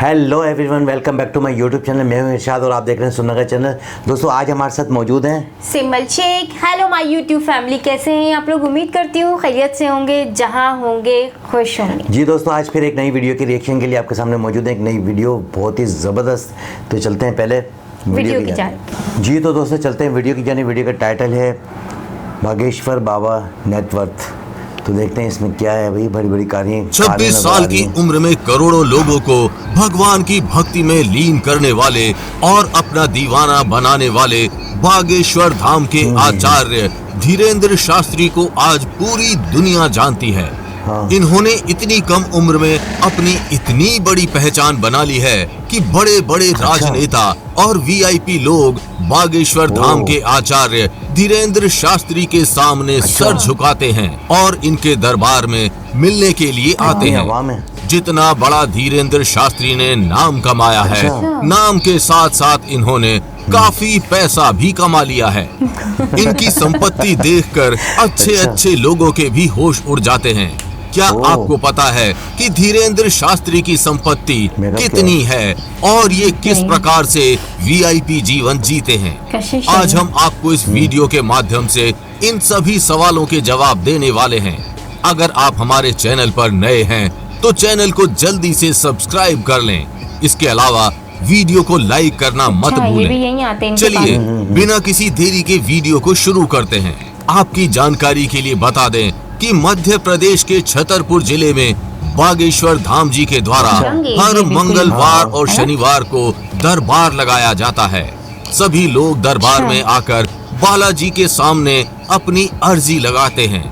Hello everyone, welcome back to my YouTube channel. मैं हूं इरशाद और आप देख रहे हैं सुनना का चैनल। दोस्तों आज हमारे साथ मौजूद हैं Simal Sheikh. Hello my YouTube family, कैसे हैं आप लोग? उम्मीद करती हूँ खैरियत से होंगे, जहाँ होंगे खुश होंगे। जी दोस्तों, आज फिर एक नई वीडियो के रिएक्शन के लिए आपके सामने मौजूद है। एक नई वीडियो बहुत ही ज़बरदस्त। तो चलते हैं पहले वीडियो की जाने। जी तो दोस्तों चलते हैं वीडियो की जाने। वीडियो का टाइटल है बागेश्वर बाबा नेटवर्थ। तो देखते हैं इसमें क्या है भाई। बड़ी बड़ी कारें 26 साल की उम्र में करोड़ों लोगों को भगवान की भक्ति में लीन करने वाले और अपना दीवाना बनाने वाले बागेश्वर धाम के आचार्य धीरेंद्र शास्त्री को आज पूरी दुनिया जानती है। इन्होंने इतनी कम उम्र में अपनी इतनी बड़ी पहचान बना ली है कि बड़े बड़े राजनेता और वीआईपी लोग बागेश्वर धाम के आचार्य धीरेंद्र शास्त्री के सामने सर झुकाते हैं और इनके दरबार में मिलने के लिए आते हैं। जितना बड़ा धीरेंद्र शास्त्री ने नाम कमाया है, नाम के साथ साथ इन्होंने काफी पैसा भी कमा लिया है। इनकी संपत्ति देखकर अच्छे लोगों के भी होश उड़ जाते हैं। क्या आपको पता है कि धीरेंद्र शास्त्री की संपत्ति कितनी है और ये किस प्रकार से वीआईपी जीवन जीते हैं? आज हम आपको इस वीडियो के माध्यम से इन सभी सवालों के जवाब देने वाले हैं। अगर आप हमारे चैनल पर नए हैं तो चैनल को जल्दी से सब्सक्राइब कर लें। इसके अलावा वीडियो को लाइक करना मत भूलें। चलिए बिना किसी देरी के वीडियो को शुरू करते हैं। आपकी जानकारी के लिए बता दें कि मध्य प्रदेश के छतरपुर जिले में बागेश्वर धाम जी के द्वारा हर मंगलवार और शनिवार को दरबार लगाया जाता है। सभी लोग दरबार में आकर बालाजी के सामने अपनी अर्जी लगाते हैं।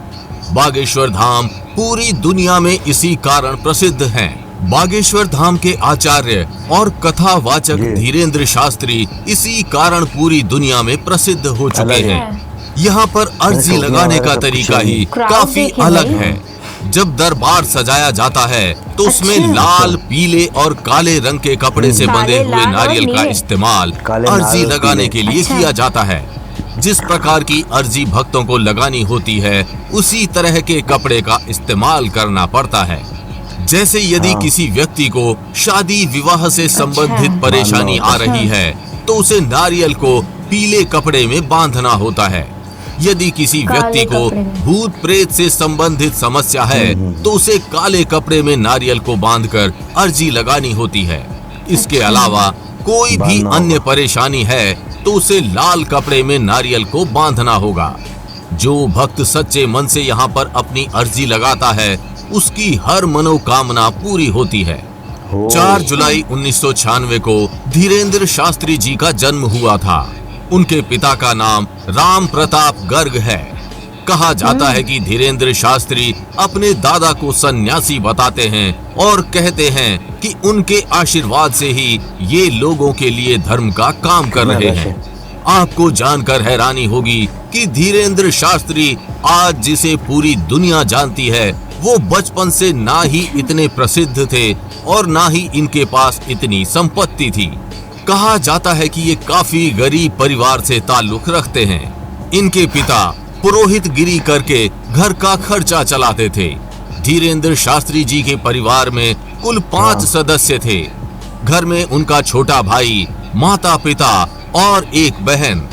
बागेश्वर धाम पूरी दुनिया में इसी कारण प्रसिद्ध है। बागेश्वर धाम के आचार्य और कथावाचक धीरेंद्र शास्त्री इसी कारण पूरी दुनिया में प्रसिद्ध हो चुके हैं। यहाँ पर अर्जी लगाने का तरीका ही काफी अलग है। जब दरबार सजाया जाता है तो उसमें लाल, पीले और काले रंग के कपड़े से बंधे हुए नारियल का इस्तेमाल अर्जी लगाने के लिए किया जाता है। जिस प्रकार की अर्जी भक्तों को लगानी होती है उसी तरह के कपड़े का इस्तेमाल करना पड़ता है। जैसे यदि किसी व्यक्ति को शादी विवाह से संबंधित परेशानी आ रही है तो उसे नारियल को पीले कपड़े में बांधना होता है। यदि किसी व्यक्ति को भूत प्रेत से संबंधित समस्या है तो उसे काले कपड़े में नारियल को बांधकर अर्जी लगानी होती है। इसके अलावा कोई भी अन्य परेशानी है तो उसे लाल कपड़े में नारियल को बांधना होगा। जो भक्त सच्चे मन से यहाँ पर अपनी अर्जी लगाता है उसकी हर मनोकामना पूरी होती है। 4 जुलाई 1996 को धीरेंद्र शास्त्री जी का जन्म हुआ था। उनके पिता का नाम राम प्रताप गर्ग है। कहा जाता है कि धीरेंद्र शास्त्री अपने दादा को सन्यासी बताते हैं और कहते हैं कि उनके आशीर्वाद से ही ये लोगों के लिए धर्म का काम कर रहे हैं। आपको जानकर हैरानी होगी कि धीरेंद्र शास्त्री आज जिसे पूरी दुनिया जानती है वो बचपन से ना ही इतने प्रसिद्ध थे और ना ही इनके पास इतनी संपत्ति थी। कहा जाता है कि ये काफी गरीब परिवार से ताल्लुक रखते हैं। इनके पिता पुरोहित गिरी करके घर का खर्चा चलाते थे। धीरेंद्र शास्त्री जी के परिवार में कुल 5 सदस्य थे। घर में उनका छोटा भाई, माता पिता और एक बहन।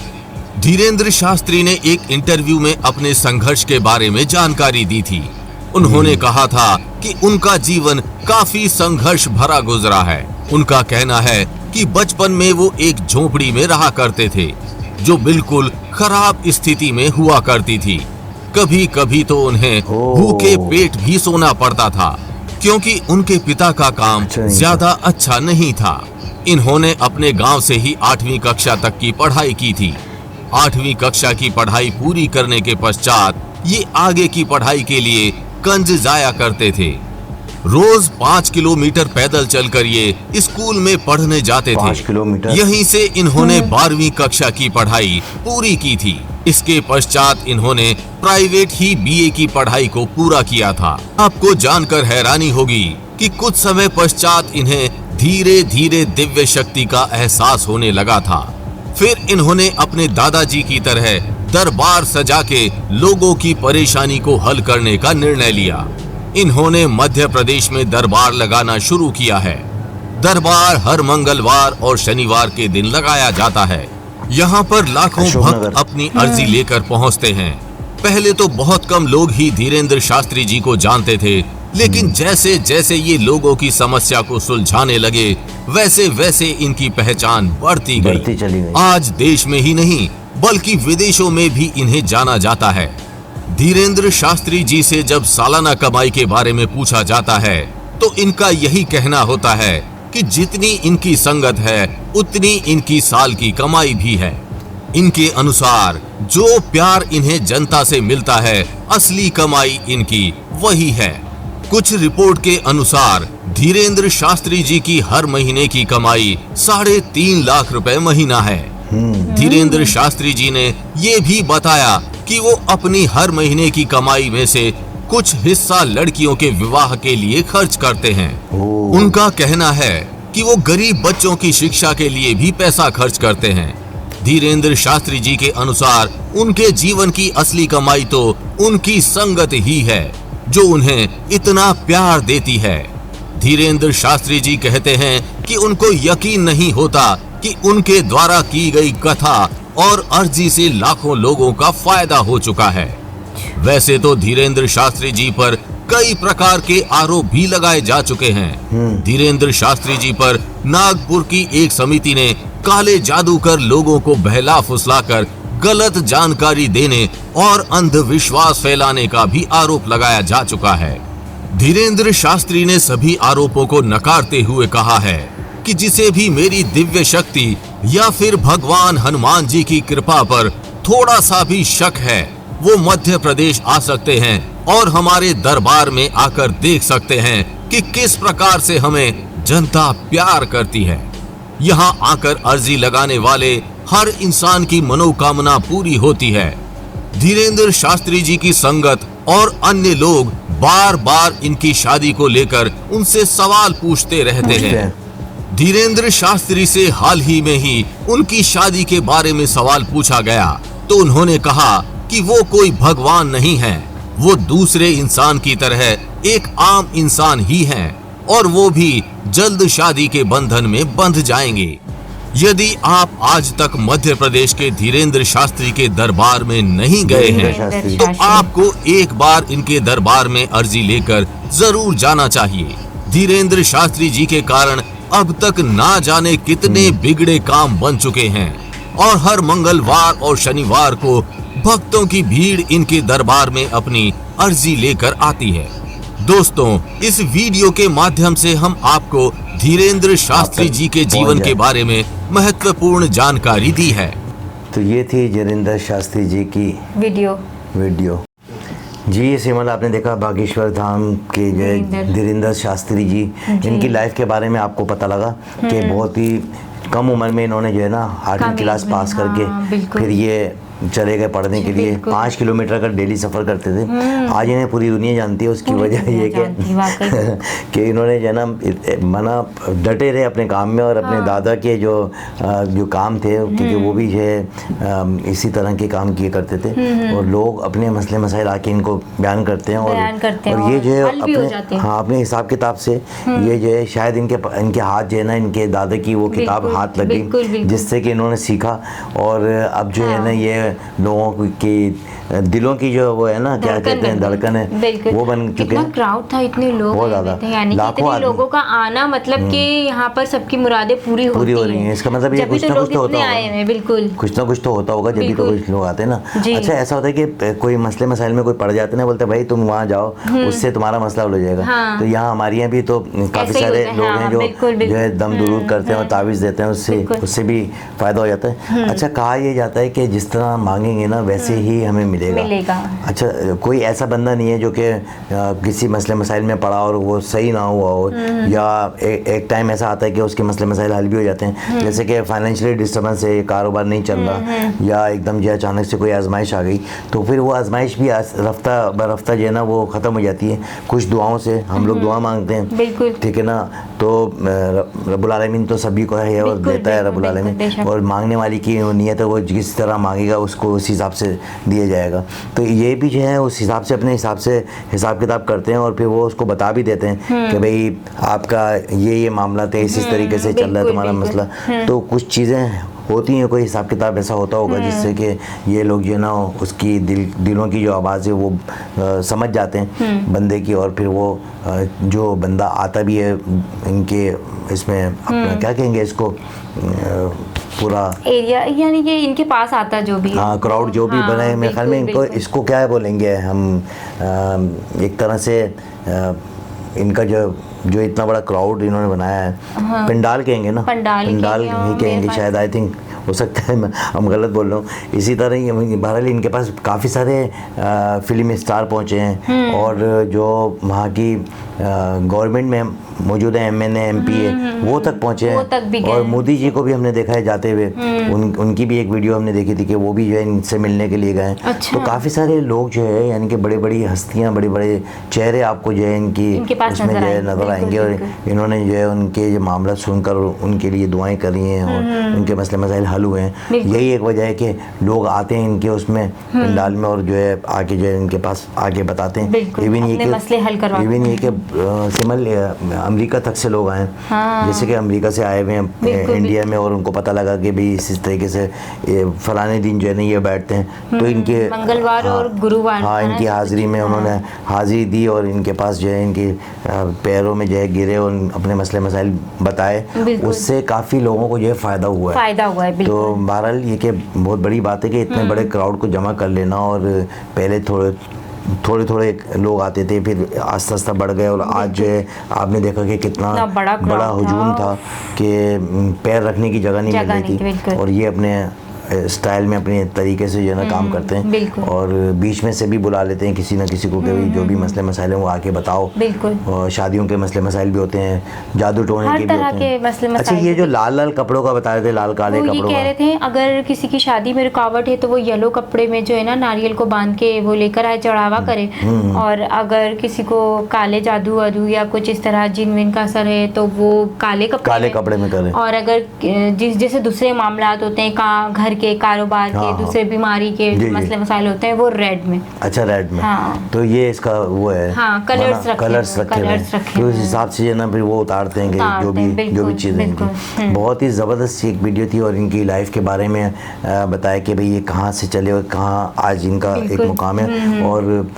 धीरेंद्र शास्त्री ने एक इंटरव्यू में अपने संघर्ष के बारे में जानकारी दी थी। उन्होंने कहा था कि उनका जीवन काफी संघर्ष भरा गुजरा है। उनका कहना है कि बचपन में वो एक झोपड़ी में रहा करते थे जो बिल्कुल खराब स्थिति में हुआ करती थी। कभी कभी तो उन्हें भूखे पेट भी सोना पड़ता था क्योंकि उनके पिता का काम ज्यादा अच्छा नहीं था। इन्होंने अपने गांव से ही 8वीं कक्षा तक की पढ़ाई की थी। 8वीं कक्षा की पढ़ाई पूरी करने के पश्चात ये आगे की पढ़ाई के लिए कंज जाया करते थे। रोज 5 किलोमीटर पैदल चलकर ये स्कूल में पढ़ने जाते थे। यहीं से इन्होंने 12वीं कक्षा की पढ़ाई पूरी की थी। इसके पश्चात इन्होंने प्राइवेट ही बीए की पढ़ाई को पूरा किया था। आपको जानकर हैरानी होगी कि कुछ समय पश्चात इन्हें धीरे धीरे दिव्य शक्ति का एहसास होने लगा था। फिर इन्होंने अपने दादाजी की तरह दरबार सजा के लोगों की परेशानी को हल करने का निर्णय लिया। इन्होंने मध्य प्रदेश में दरबार लगाना शुरू किया है। दरबार हर मंगलवार और शनिवार के दिन लगाया जाता है। यहाँ पर लाखों अशोकनगर। भक्त अपनी अर्जी लेकर पहुँचते हैं। पहले तो बहुत कम लोग ही धीरेंद्र शास्त्री जी को जानते थे, लेकिन जैसे जैसे ये लोगों की समस्या को सुलझाने लगे, वैसे वैसे इनकी पहचान बढ़ती बढ़ती चली गई। आज देश में ही नहीं बल्कि विदेशों में भी इन्हें जाना जाता है। धीरेंद्र शास्त्री जी से जब सालाना कमाई के बारे में पूछा जाता है तो इनका यही कहना होता है कि जितनी इनकी संगत है उतनी इनकी साल की कमाई भी है। इनके अनुसार जो प्यार इन्हें जनता से मिलता है, असली कमाई इनकी वही है। कुछ रिपोर्ट के अनुसार धीरेंद्र शास्त्री जी की हर महीने की कमाई 3.5 लाख रुपए महीना है। धीरेंद्र शास्त्री जी ने ये भी बताया कि वो अपनी हर महीने की कमाई में से कुछ हिस्सा लड़कियों के विवाह के लिए खर्च करते हैं। उनका कहना है कि वो गरीब बच्चों की शिक्षा के लिए भी पैसा खर्च करते हैं। धीरेंद्र शास्त्री जी के अनुसार उनके जीवन की असली कमाई तो उनकी संगत ही है, जो उन्हें इतना प्यार देती है। धीरेंद्र शास्त्री जी कहते हैं कि उनको यकीन नहीं होता कि उनके द्वारा की गई कथा और अर्जी से लाखों लोगों का फायदा हो चुका है। वैसे तो धीरेंद्र शास्त्री जी पर कई प्रकार के आरोप भी लगाए जा चुके हैं। धीरेंद्र शास्त्री जी पर नागपुर की एक समिति ने काले जादू कर लोगों को बहला फुसलाकर गलत जानकारी देने और अंधविश्वास फैलाने का भी आरोप लगाया जा चुका है। धीरेंद्र शास्त्री ने सभी आरोपों को नकारते हुए कहा है कि जिसे भी मेरी दिव्य शक्ति या फिर भगवान हनुमान जी की कृपा पर थोड़ा सा भी शक है, वो मध्य प्रदेश आ सकते हैं और हमारे दरबार में आकर देख सकते हैं कि किस प्रकार से हमें जनता प्यार करती है। यहाँ आकर अर्जी लगाने वाले हर इंसान की मनोकामना पूरी होती है। धीरेंद्र शास्त्री जी की संगत और अन्य लोग बार बार इनकी शादी को लेकर उनसे सवाल पूछते रहते हैं। धीरेंद्र शास्त्री से हाल ही में ही उनकी शादी के बारे में सवाल पूछा गया तो उन्होंने कहा कि वो कोई भगवान नहीं है, वो दूसरे इंसान की तरह एक आम इंसान ही हैं और वो भी जल्द शादी के बंधन में बंध जाएंगे। यदि आप आज तक मध्य प्रदेश के धीरेंद्र शास्त्री के दरबार में नहीं गए हैं तो आपको एक बार इनके दरबार में अर्जी लेकर जरूर जाना चाहिए। धीरेंद्र शास्त्री जी के कारण अब तक ना जाने कितने बिगड़े काम बन चुके हैं और हर मंगलवार और शनिवार को भक्तों की भीड़ इनके दरबार में अपनी अर्जी लेकर आती है। दोस्तों, इस वीडियो के माध्यम से हम आपको धीरेंद्र शास्त्री जी के जीवन के बारे में महत्वपूर्ण जानकारी दी है। तो ये थी धीरेंद्र शास्त्री जी की वीडियो। जी सिमल, आपने देखा बागेश्वर धाम के जो है धीरेंद्र शास्त्री जी, इनकी लाइफ के बारे में आपको पता लगा कि बहुत ही कम उम्र में इन्होंने जो है ना 8वीं क्लास पास करके फिर ये चले गए पढ़ने के लिए। 5 किलोमीटर का डेली सफ़र करते थे। आज इन्हें पूरी दुनिया जानती है। उसकी वजह ये कि इन्होंने जो है ना मना डटे रहे अपने काम में और अपने दादा के जो काम थे, क्योंकि वो भी जो है इसी तरह के काम किए करते थे और लोग अपने मसले मसाइल आके इनको बयान करते हैं और ये जो है अपने हिसाब किताब से ये जो है शायद इनके हाथ जो है ना, इनके दादा की वो किताब हाथ लग गई, जिससे कि इन्होंने सीखा और अब जो है ना ये लोगों की दिलों की जो वो है ना, क्या कहते हैं, धड़कन है, वो बन चुके हैं। क्राउड था, इतने लोग बहुत ज्यादा, यानी कि इतने लोगों का आना मतलब कि यहाँ पर सबकी मुरादें पूरी हो रही हैं। इसका मतलब ये कुछ ना कुछ तो होता होगा। बिल्कुल कुछ ना कुछ तो होता होगा, जब भी तो कुछ लोग आते हैं ना। अच्छा, ऐसा होता है कि कोई मसले मसाइल में कोई पड़ जाते हैं ना, बोलते भाई तुम वहाँ जाओ, उससे तुम्हारा मसला हल हो जाएगा। तो यहाँ हमारे यहाँ भी तो काफी सारे लोग हैं जो है दम दुरूद करते हैं और तावीज़ देते हैं, उससे भी फायदा हो जाता है। अच्छा, कहा यह जाता है कि जिस तरह मांगेंगे ना वैसे ही हमें मिलेगा। अच्छा, कोई ऐसा बंदा नहीं है जो कि किसी मसले मसाइल में पड़ा और वो सही ना हुआ हो, या एक टाइम ऐसा आता है कि उसके मसले मसाइल हल भी हो जाते हैं, जैसे कि फाइनेंशियली डिस्टर्बेंस है, कारोबार नहीं चल रहा, या एकदम जो अचानक से कोई आजमाइश आ गई, तो फिर वो आजमाइश भी रफ्ता ब रफ्ता जो है ना वो ख़त्म हो जाती है कुछ दुआओं से। हम लोग दुआ मांगते हैं, ठीक है ना, तो रब्बुल आलमीन तो सभी को है और देता है रब्बुल आलमीन, और मांगने वाली की नीयत है वो जिस तरह मांगेगा उसको उस हिसाब से दिया जाएगा। तो ये भी जो है उस हिसाब से अपने हिसाब से हिसाब किताब करते हैं और फिर वो उसको बता भी देते हैं कि भाई आपका ये मामला थे, इस तरीके से चल रहा है बिल्कुल, तुम्हारा बिल्कुल। मसला। तो कुछ चीज़ें होती हैं, कोई हिसाब किताब ऐसा होता होगा जिससे कि ये लोग जो है ना उसकी दिलों की जो आवाज़ है वो समझ जाते हैं बंदे की, और फिर वो जो बंदा आता भी है इनके इसमें अपना क्या कहेंगे इसको पूरा एरिया, यानी कि इनके पास आता जो भी है। हाँ क्राउड जो भी हाँ, बने, मेरे ख्याल में बिल्कुल, इनको बिल्कुल। इसको क्या बोलेंगे हम, एक तरह से इनका जो इतना बड़ा क्राउड इन्होंने बनाया है, पंडाल कहेंगे ना, पंडाल ही ही कहेंगे, कहेंगे मेरे शायद, आई थिंक हो सकता है हम गलत बोल रहा हूँ। इसी तरह ही बहरहाल इनके पास काफ़ी सारे फिल्म स्टार पहुँचे हैं और जो वहाँ की गवर्नमेंट में मौजूद है, MNA MP है, वो तक पहुँचे वो तक भी हैं। गए और हैं। मोदी जी को भी हमने देखा है जाते हुए, उनकी भी एक वीडियो हमने देखी थी कि वो भी जो है इनसे मिलने के लिए गए हैं। अच्छा। तो काफ़ी सारे लोग जो है यानी कि बड़ी बड़ी हस्तियाँ, बड़े बड़े चेहरे आपको जो है इनके पास उसमें जो है नजर बिल्कुल, आएंगे, और बिल्कुल। इन्होंने जो है उनके जो मामला सुनकर उनके लिए दुआएं करी हैं और उनके मसले मसाइल हल हुए हैं। बिल्कुल। यही एक वजह है कि लोग आते हैं इनके उसमें पंडाल में और जो है आके जो है इनके पास आके बताते हैं। बिल्कुल, इवन अपने मसले हल करवाते हैं। इवन ये कि सिमल अमेरिका तक से लोग आए हैं, हाँ। जैसे कि अमेरिका से आए हुए हैं बिल्कुल, इंडिया में, और उनको पता लगा कि भाई इस तरीके से फलाने दिन जो है ना ये बैठते हैं, तो इनके मंगलवार और गुरुवार, हाँ है ना, इनकी हाजिरी में उन्होंने हाजिरी दी और इनके पास जो है इनके पैरों में जो है गिरे और अपने मसले मसाइल बताए, बिल्कुल। उससे काफ़ी लोगों को जो है फ़ायदा हुआ है। फायदा हुआ है, तो बिल्कुल। बहरहाल ये कि बहुत बड़ी बात है कि इतने बड़े क्राउड को जमा कर लेना, और पहले थोड़े थोड़े लोग आते थे, फिर आस्ता आस्ता बढ़ गए, और आज जो है आपने देखा कि कितना इतना बड़ा crowd बड़ा हुजूम था कि पैर रखने की जगह नहीं मिल जगह रही नहीं थी, थी। बिल्कुल। और ये अपने स्टाइल में अपने तरीके से जो है ना काम करते हैं, बिल्कुल। और बीच में से भी बुला लेते हैं किसी ना किसी को कि भाई जो भी मसले मसाइल हैं वो आके बताओ। बिल्कुल। और शादियों के मसले मसाइल भी होते हैं, जादू टोने हर के भी तरह होते हैं। के मसले अच्छा, मसाइल ये जो लाल लाल कपड़ों का बता रहे थे, लाल काले वो ये कपड़ों कह रहे का, थे अगर किसी की शादी में रुकावट है तो वो येलो कपड़े में जो है ना नारियल को बांध के वो लेकर आए, चढ़ावा करे। और अगर किसी को काले जादू वादू या कुछ इस तरह जिन विन का असर है तो वो काले कपड़े में करें। और अगर जैसे दूसरे मामलात होते हैं घर के कारोबार हाँ, के, दूसरे बीमारी के जी, जी। मसले मसाइल होते हैं वो रेड में। अच्छा, रेड में। हाँ। तो ये इसका वो है, हाँ, कलर्स रखे कलर्स हुए, रखे हुए कलर्स हैं। रखे तो उस हुए हैं। हिसाब से ना फिर वो उतारते हैं कि उतारते जो हैं, भी बिल्कुल, चीज़ें बिल्कुल। इनकी बहुत ही ज़बरदस्त एक वीडियो थी, और इनकी लाइफ के बारे में बताया कि भाई ये कहाँ से चले और कहाँ आज इनका एक बिल्कुल। मुकाम है। और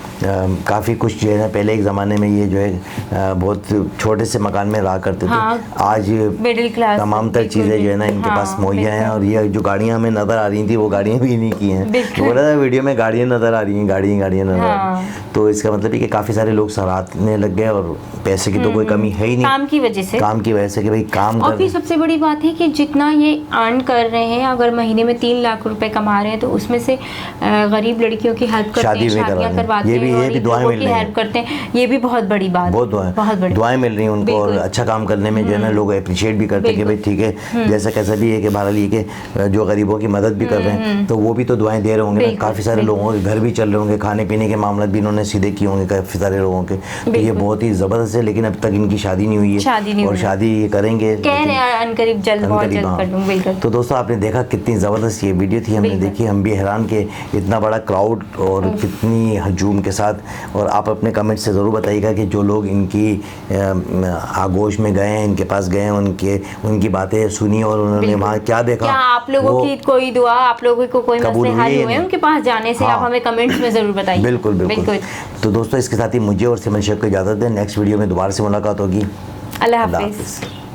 काफ़ी कुछ जो है ना पहले एक ज़माने में ये जो है बहुत छोटे से मकान में रहा करते थे। हाँ, आज मिडिल क्लास, तमाम तर बिल्कुल, चीज़ें जो है ना इनके हाँ, पास मुहैया हैं, बिल्कुल। और ये जो गाड़ियाँ हमें नज़र आ रही थी वो गाड़ियाँ भी इन्हीं की हैं। बिल्कुल। बोला था वीडियो में गाड़ियाँ नज़र आ रही हैं, गाड़ियाँ नज़र आ रही हैं। तो इसका मतलब है कि काफ़ी सारे लोग सराहने लग गए, और पैसे की तो कोई कमी है ही नहीं, काम की वजह से। काम की वजह से कि भाई काम और कर फिर सबसे बड़ी बात है कि जितना ये अर्न कर रहे हैं, अगर महीने में 3 लाख रुपए कमा रहे हैं तो उसमें से गरीब लड़कियों की हेल्प करते शादी हैं, भी शादियां करवाते करवाते हैं। हैं, ये और भी इन दुआएं लोगों मिल की रही हैं। हेल्प करते हैं। ये भी बहुत बड़ी बात बहुत बड़ी दुआएं मिल रही हैं उनको, और बिल्कुल। अच्छा काम करने में जो है ना लोग अप्रिशिएट भी करते हैं कि भाई ठीक है, जैसा कैसा भी है कि बहरहाल ये कि जो गरीबों की मदद भी कर रहे हैं तो वो भी तो दुआएं दे रहे होंगे ना। बिल्कुल, काफ़ी सारे लोगों के घर भी चल रहे होंगे, खाने पीने के मामला भी इन्होंने सीधे किए होंगे काफ़ी सारे लोगों के। तो ये बिल्कुल। बहुत ही ज़बरदस्त है, लेकिन अब तक इनकी शादी नहीं हुई है, शादी नहीं और हुई है। शादी ये करेंगे, कह रहे हैं अनकरीब जल्द, बहुत अनकरीब, जल्द हाँ। कर दूं, बिल्कुल। तो दोस्तों आपने देखा कितनी ज़बरदस्त ये वीडियो थी, हमने बिल्कुल। देखी, हम भी हैरान के इतना बड़ा क्राउड और कितनी हजूम के साथ। और आप अपने कमेंट से ज़रूर बताइएगा कि जो लोग इनकी आगोश में गए हैं, इनके पास गए हैं, उनकी बातें सुनी और उन्होंने बिल्कुल। वहाँ क्या देखा। क्या आप लोगों वो की कोई दुआ, आप लोगों को कोई कबूल मसले हुई हल है या हुए हैं नहीं? उनके पास जाने से, हाँ। आप हमें कमेंट्स में ज़रूर बताइए। बिल्कुल। तो दोस्तों इसके साथ ही मुझे और सिमन शेख को इजाज़त दें। नेक्स्ट वीडियो में दोबारा से मुलाकात होगी। अल्लाह अल्लाह हाफिज़। हाफिज़।